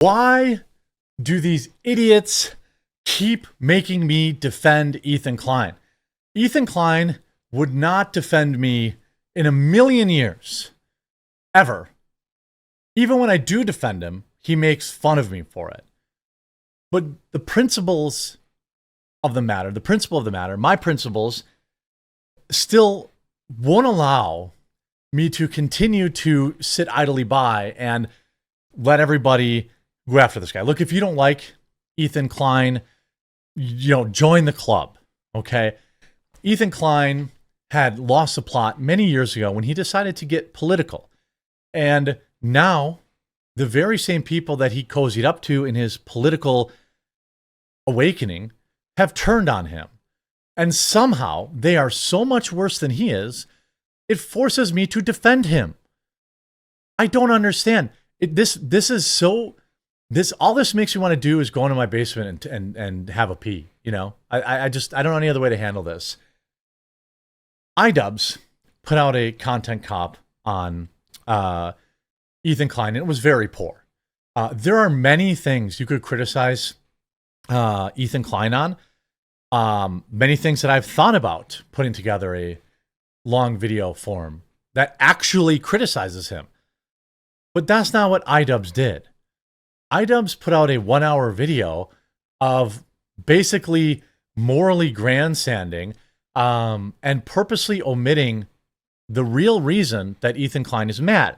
Why do these idiots keep making me defend Ethan Klein? Ethan Klein would not defend me in a million years, ever. Even when I do defend him, he makes fun of me for it. But the principles of the matter, my principles, still won't allow me to continue to sit idly by and let everybody go after this guy. Look, if you don't like Ethan Klein, join the club, okay? Ethan Klein had lost the plot many years ago when he decided to get political. And now, the very same people that he cozied up to in his political awakening have turned on him. And somehow, they are so much worse than he is, it forces me to defend him. I don't understand. All this makes me want to do is go into my basement and have a pee. I don't know any other way to handle this. Idubbbz put out a content cop on Ethan Klein, and it was very poor. There are many things you could criticize Ethan Klein on. Many things that I've thought about putting together a long video form that actually criticizes him. But that's not what Idubbbz did. Idubbbz put out a 1-hour video of basically morally grandstanding and purposely omitting the real reason that Ethan Klein is mad.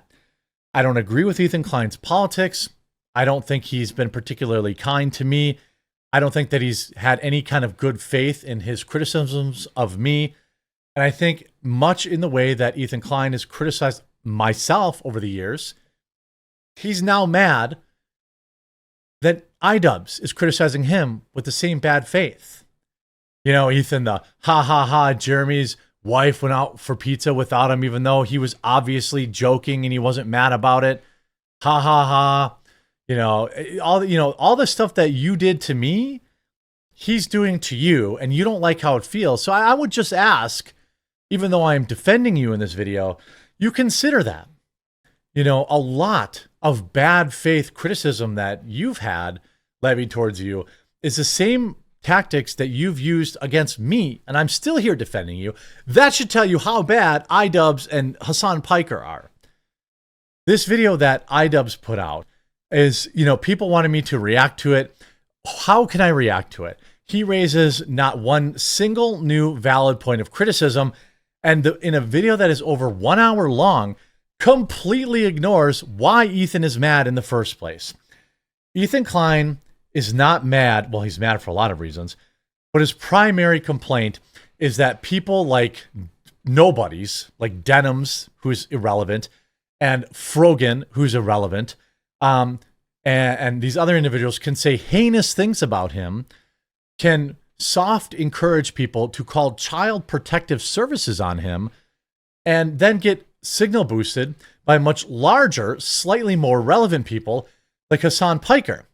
I don't agree with Ethan Klein's politics. I don't think he's been particularly kind to me. I don't think that he's had any kind of good faith in his criticisms of me. And I think much in the way that Ethan Klein has criticized myself over the years, he's now mad that Idubbbz is criticizing him with the same bad faith. Ethan, the Jeremy's wife went out for pizza without him, even though he was obviously joking and he wasn't mad about it. All the stuff that you did to me, he's doing to you, and you don't like how it feels. So I would just ask, even though I'm defending you in this video, you consider that. A lot of bad faith criticism that you've had levied towards you is the same tactics that you've used against me, and I'm still here defending you. That should tell you how bad Idubbbz and Hassan Piker are. This video that Idubbbz put out is, people wanted me to react to it. How can I react to it? He raises not one single new valid point of criticism, and in a video that is over 1 hour long, completely ignores why Ethan is mad in the first place. Ethan Klein is not mad. Well, he's mad for a lot of reasons, but his primary complaint is that people like nobodies, like Denims, who's irrelevant, and Frogan, who's irrelevant, and these other individuals can say heinous things about him, can soft encourage people to call child protective services on him, and then get signal boosted by much larger, slightly more relevant people like Hassan Piker.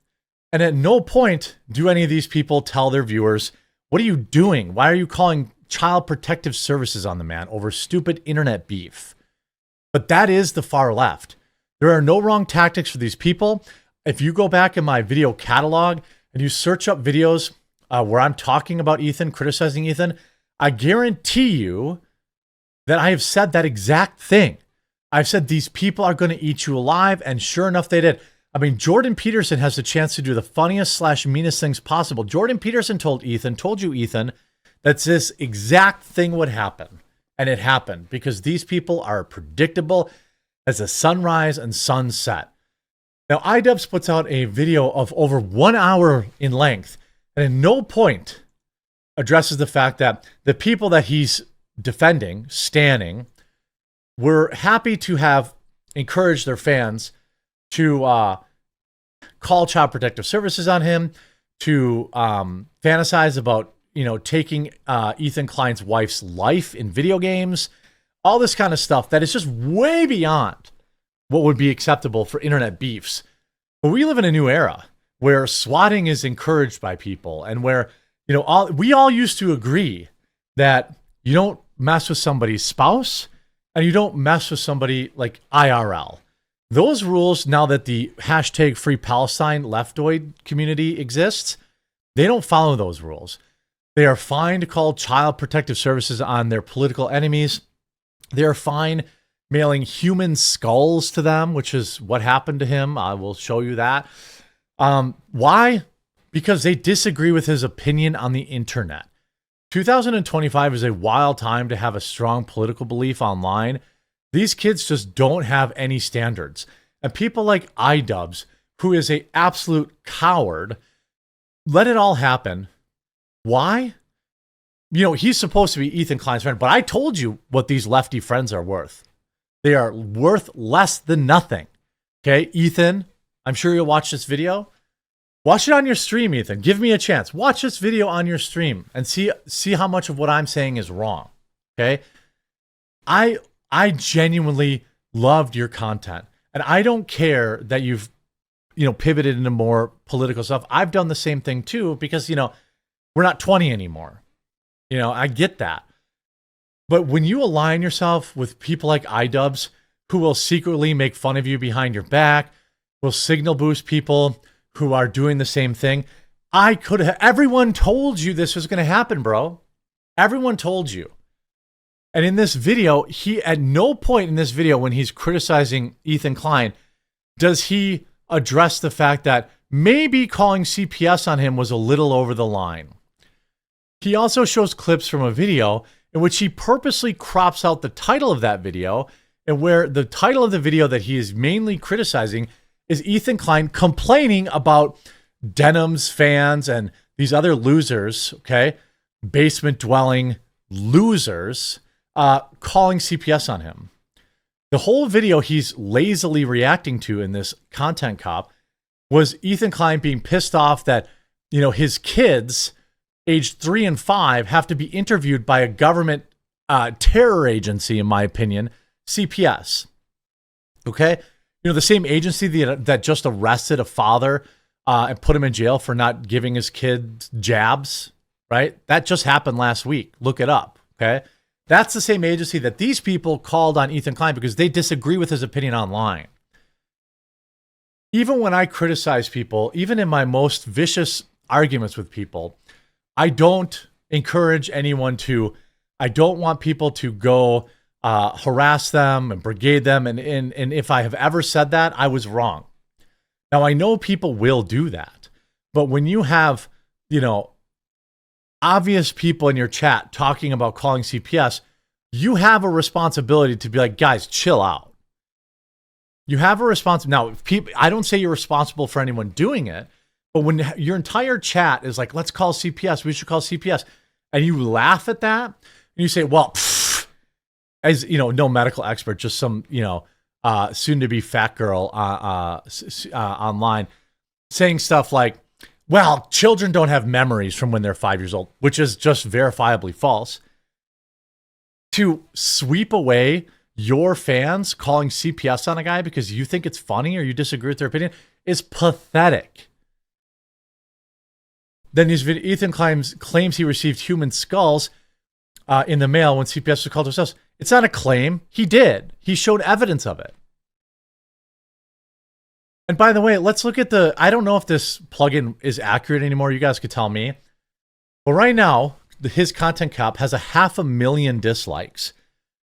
And at no point do any of these people tell their viewers, what are you doing? Why are you calling child protective services on the man over stupid internet beef? But that is the far left. There are no wrong tactics for these people. If you go back in my video catalog and you search up videos where I'm talking about Ethan, criticizing Ethan, I guarantee you that I have said that exact thing. I've said these people are going to eat you alive, and sure enough, they did. I mean, Jordan Peterson has the chance to do the funniest / meanest things possible. Jordan Peterson told you, Ethan, that this exact thing would happen. And it happened because these people are predictable as the sunrise and sunset. Now, Idubbbz puts out a video of over 1 hour in length, and at no point addresses the fact that the people that he's defending, standing, were happy to have encouraged their fans to call child protective services on him, to fantasize about, taking Ethan Klein's wife's life in video games, all this kind of stuff that is just way beyond what would be acceptable for internet beefs. But we live in a new era where swatting is encouraged by people, and where, we all used to agree that you don't mess with somebody's spouse and you don't mess with somebody like IRL. Those rules, now that the hashtag Free Palestine leftoid community exists, they don't follow those rules. They are fine to call child protective services on their political enemies. They are fine mailing human skulls to them, which is what happened to him. I will show you that. Why? Because they disagree with his opinion on the internet. 2025 is a wild time to have a strong political belief online. These kids just don't have any standards. And people like Idubbbz, who is an absolute coward, let it all happen. Why? You know, he's supposed to be Ethan Klein's friend, but I told you what these lefty friends are worth. They are worth less than nothing. Okay, Ethan, I'm sure you'll watch this video. Watch it on your stream, Ethan. Give me a chance. Watch this video on your stream and see how much of what I'm saying is wrong. Okay? I genuinely loved your content. And I don't care that you've, pivoted into more political stuff. I've done the same thing too, because, we're not 20 anymore. I get that. But when you align yourself with people like Idubbbz, who will secretly make fun of you behind your back, will signal boost people who are doing the same thing, everyone told you this was going to happen, bro. Everyone told you. And in this video, at no point in this video, when he's criticizing Ethan Klein, does he address the fact that maybe calling CPS on him was a little over the line. He also shows clips from a video in which he purposely crops out the title of that video, and where the title of the video that he is mainly criticizing is Ethan Klein complaining about Denim's fans and these other losers, okay, basement-dwelling losers, calling CPS on him. The whole video he's lazily reacting to in this content cop was Ethan Klein being pissed off that, his kids, aged 3 and 5, have to be interviewed by a government terror agency, in my opinion, CPS. Okay? The same agency that just arrested a father and put him in jail for not giving his kids jabs, right? That just happened last week. Look it up, okay? That's the same agency that these people called on Ethan Klein because they disagree with his opinion online. Even when I criticize people, even in my most vicious arguments with people, I don't encourage anyone I don't want people to go harass them and brigade them. And if I have ever said that, I was wrong. Now, I know people will do that. But when you have, obvious people in your chat talking about calling CPS, you have a responsibility to be like, guys, chill out. You have a responsibility. Now, I don't say you're responsible for anyone doing it, but when your entire chat is like, let's call CPS, we should call CPS, and you laugh at that, and you say, well, as no medical expert, just some, soon-to-be fat girl online saying stuff like, well, children don't have memories from when they're 5 years old, which is just verifiably false. To sweep away your fans calling CPS on a guy because you think it's funny or you disagree with their opinion is pathetic. Then Ethan claims he received human skulls in the mail when CPS was called to his house. It's not a claim. He did. He showed evidence of it. And by the way, let's look at I don't know if this plugin is accurate anymore. You guys could tell me. But right now, his content cop has 500,000 dislikes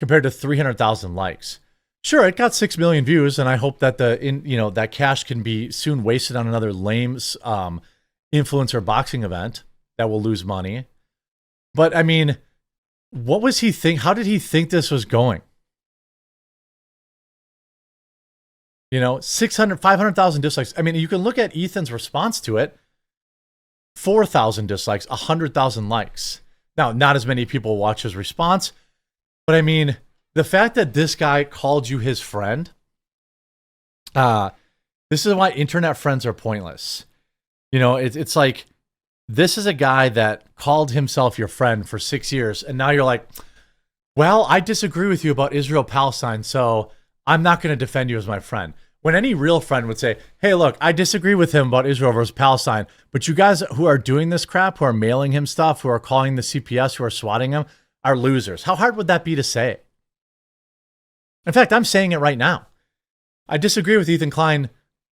compared to 300,000 likes. Sure, it got 6 million views, and I hope that that cash can be soon wasted on another lame influencer boxing event that will lose money. But I mean, what was he think? How did he think this was going? 500,000 dislikes. I mean, you can look at Ethan's response to it. 4,000 dislikes, 100,000 likes. Now, not as many people watch his response, but I mean, the fact that this guy called you his friend, this is why internet friends are pointless. It's like, this is a guy that called himself your friend for 6 years, and now you're like, well, I disagree with you about Israel-Palestine, so I'm not going to defend you as my friend. When any real friend would say, hey, look, I disagree with him about Israel versus Palestine, but you guys who are doing this crap, who are mailing him stuff, who are calling the CPS, who are swatting him, are losers. How hard would that be to say? In fact, I'm saying it right now. I disagree with Ethan Klein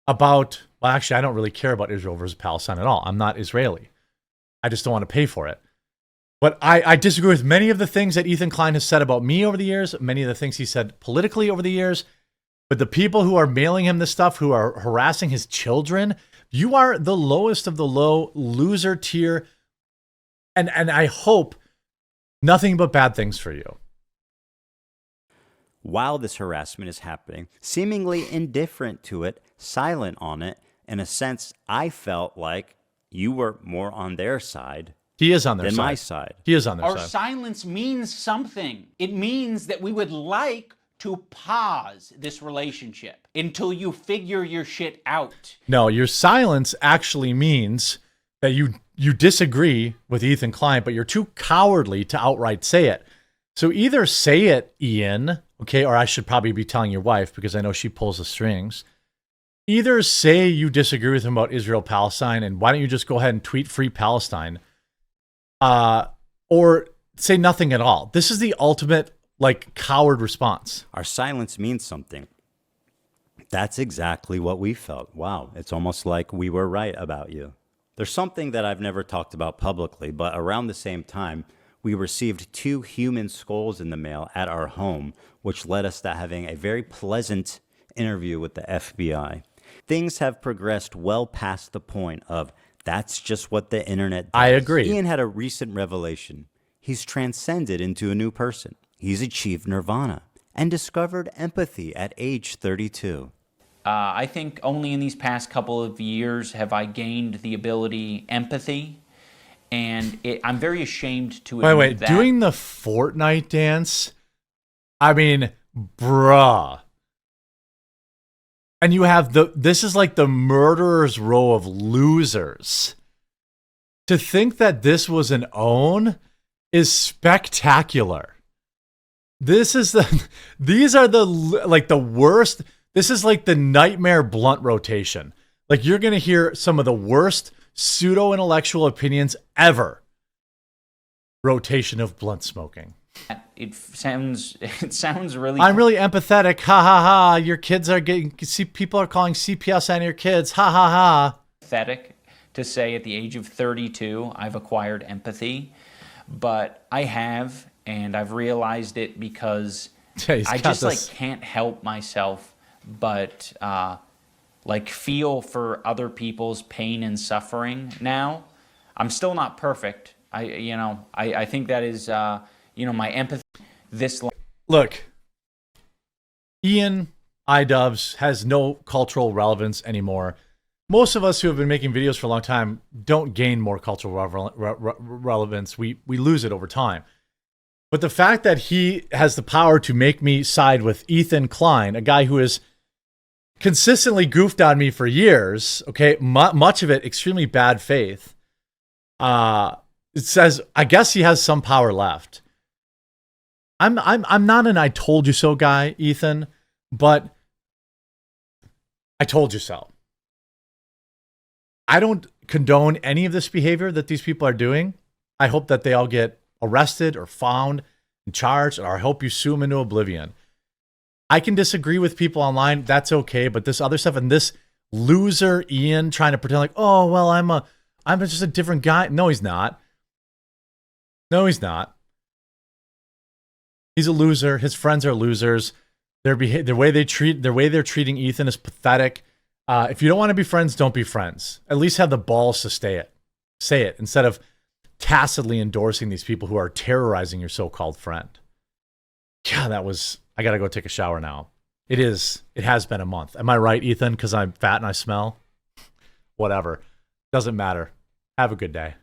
about, well, actually, I don't really care about Israel versus Palestine at all. I'm not Israeli. I just don't want to pay for it. But I disagree with many of the things that Ethan Klein has said about me over the years, many of the things he said politically over the years. But the people who are mailing him this stuff, who are harassing his children, you are the lowest of the low, loser tier. And I hope nothing but bad things for you. While this harassment is happening, seemingly indifferent to it, silent on it, in a sense, I felt like you were more on their side. He is on their than side. My side. He is on their Our side. silence means something. It means that we would like to pause this relationship until you figure your shit out. No, your silence actually means that you disagree with Ethan Klein, but you're too cowardly to outright say it. So either say it, Ian, okay, or I should probably be telling your wife because I know she pulls the strings. Either say you disagree with him about Israel-Palestine, and why don't you just go ahead and tweet Free Palestine, or say nothing at all. This is the ultimate, like, coward response. Our silence means something. That's exactly what we felt. Wow, it's almost like we were right about you. There's something that I've never talked about publicly, but around the same time, we received 2 human skulls in the mail at our home, which led us to having a very pleasant interview with the FBI. Things have progressed well past the point of that's just what the internet does. I agree. Ian had a recent revelation. He's transcended into a new person. He's achieved nirvana and discovered empathy at age 32. I think only in these past couple of years have I gained the ability empathy, and I'm very ashamed to admit Wait, that. doing the Fortnite dance? I mean, bruh. And you have this is like the murderer's row of losers. To think that this was an own is spectacular. These are the worst. This is like the nightmare blunt rotation. Like, you're going to hear some of the worst pseudo-intellectual opinions ever. Rotation of blunt smoking. It sounds really... I'm really empathetic. Ha ha ha. Your kids are getting... See, people are calling CPS on your kids. Ha ha ha. pathetic to say at the age of 32 I've acquired empathy, but I have, and I've realized it because I just like can't help myself but like feel for other people's pain and suffering now. I'm still not perfect. I think that is my empathy Look, Ian Idubbbz has no cultural relevance anymore. Most of us who have been making videos for a long time don't gain more cultural relevance. We lose it over time. But the fact that he has the power to make me side with Ethan Klein, a guy who has consistently goofed on me for years, okay, much of it extremely bad faith, it says, I guess he has some power left. I'm not an I told you so guy, Ethan, but I told you so. I don't condone any of this behavior that these people are doing. I hope that they all get arrested or found and charged, or I hope you sue them into oblivion. I can disagree with people online. That's okay. But this other stuff and this loser Ian trying to pretend like, oh, well, I'm just a different guy. No, he's not. No, he's not. He's a loser. His friends are losers. The way they're treating Ethan is pathetic. If you don't want to be friends, don't be friends. At least have the balls to say it instead of tacitly endorsing these people who are terrorizing your so-called friend. God, I got to go take a shower now. It has been a month. Am I right, Ethan? Because I'm fat and I smell? Whatever. Doesn't matter. Have a good day.